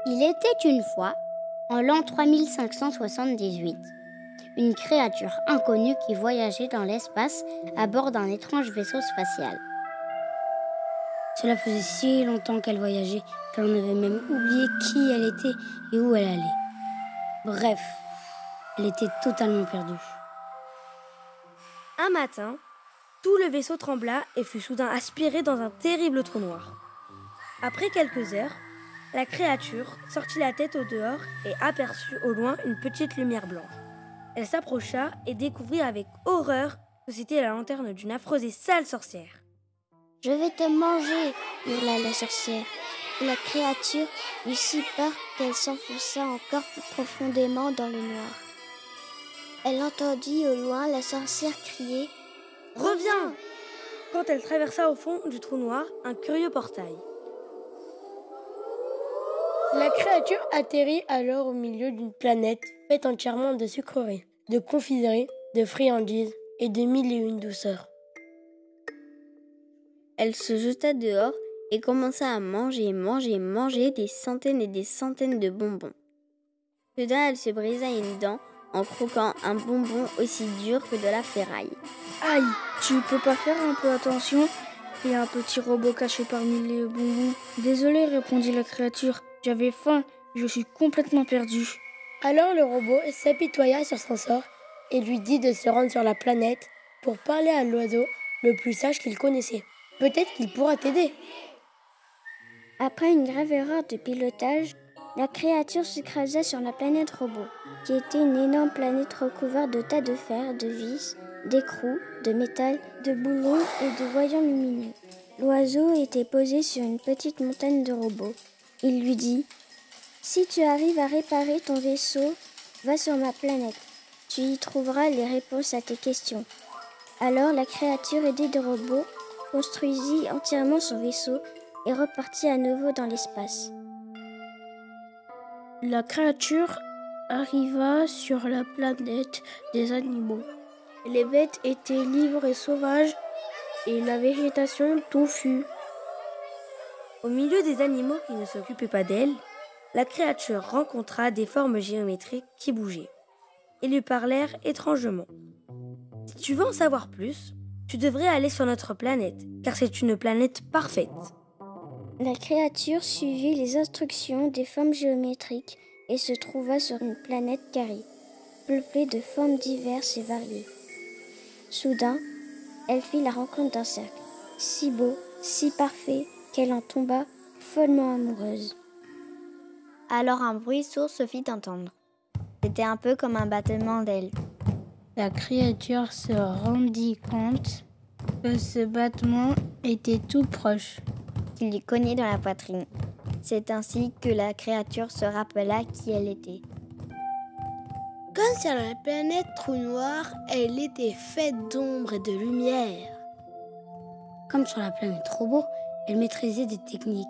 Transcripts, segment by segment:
Il était une fois, en l'an 3578, une créature inconnue qui voyageait dans l'espace à bord d'un étrange vaisseau spatial. Cela faisait si longtemps qu'elle voyageait qu'elle en avait même oublié qui elle était et où elle allait. Bref, elle était totalement perdue. Un matin, tout le vaisseau trembla et fut soudain aspiré dans un terrible trou noir. Après quelques heures, la créature sortit la tête au dehors et aperçut au loin une petite lumière blanche. Elle s'approcha et découvrit avec horreur que c'était la lanterne d'une affreuse et sale sorcière. « Je vais te manger !» hurla la sorcière. La créature eut si peur qu'elle s'enfonça encore plus profondément dans le noir. Elle entendit au loin la sorcière crier « Reviens !» quand elle traversa au fond du trou noir un curieux portail. La créature atterrit alors au milieu d'une planète faite entièrement de sucreries, de confiseries, de friandises et de mille et une douceurs. Elle se jeta dehors et commença à manger des centaines et des centaines de bonbons. Soudain, elle se brisa une dent en croquant un bonbon aussi dur que de la ferraille. Aïe, tu peux pas faire un peu attention ? Il y a un petit robot caché parmi les bonbons. Désolé, répondit la créature. J'avais faim, je suis complètement perdue. Alors le robot s'apitoya sur son sort et lui dit de se rendre sur la planète pour parler à l'oiseau le plus sage qu'il connaissait. Peut-être qu'il pourra t'aider. Après une grave erreur de pilotage, la créature s'écrasa sur la planète robot, qui était une énorme planète recouverte de tas de fer, de vis, d'écrous, de métal, de boulons et de voyants lumineux. L'oiseau était posé sur une petite montagne de robots. Il lui dit « Si tu arrives à réparer ton vaisseau, va sur ma planète. Tu y trouveras les réponses à tes questions. » Alors la créature aidée de robots construisit entièrement son vaisseau et repartit à nouveau dans l'espace. La créature arriva sur la planète des animaux. Les bêtes étaient libres et sauvages et la végétation touffue. Au milieu des animaux qui ne s'occupaient pas d'elle, la créature rencontra des formes géométriques qui bougeaient et lui parlèrent étrangement. Si tu veux en savoir plus, tu devrais aller sur notre planète, car c'est une planète parfaite. La créature suivit les instructions des formes géométriques et se trouva sur une planète carrée, peuplée de formes diverses et variées. Soudain, elle fit la rencontre d'un cercle, si beau, si parfait, qu'elle en tomba follement amoureuse. Alors un bruit sourd se fit entendre. C'était un peu comme un battement d'ailes. La créature se rendit compte que ce battement était tout proche. Qui lui cognait dans la poitrine. C'est ainsi que la créature se rappela qui elle était. Comme sur la planète trou noir, elle était faite d'ombre et de lumière. Comme sur la planète robot, elle maîtrisait des techniques.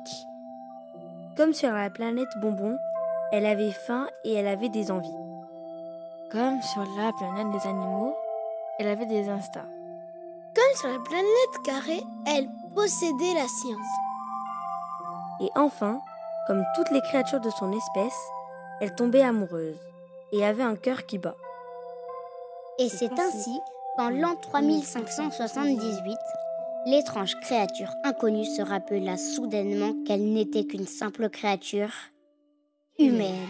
Comme sur la planète bonbon, elle avait faim et elle avait des envies. Comme sur la planète des animaux, elle avait des instincts. Comme sur la planète carrée, elle possédait la science. Et enfin, comme toutes les créatures de son espèce, elle tombait amoureuse et avait un cœur qui bat. Et c'est ainsi qu'en l'an 3578, l'étrange créature inconnue se rappela soudainement qu'elle n'était qu'une simple créature humaine.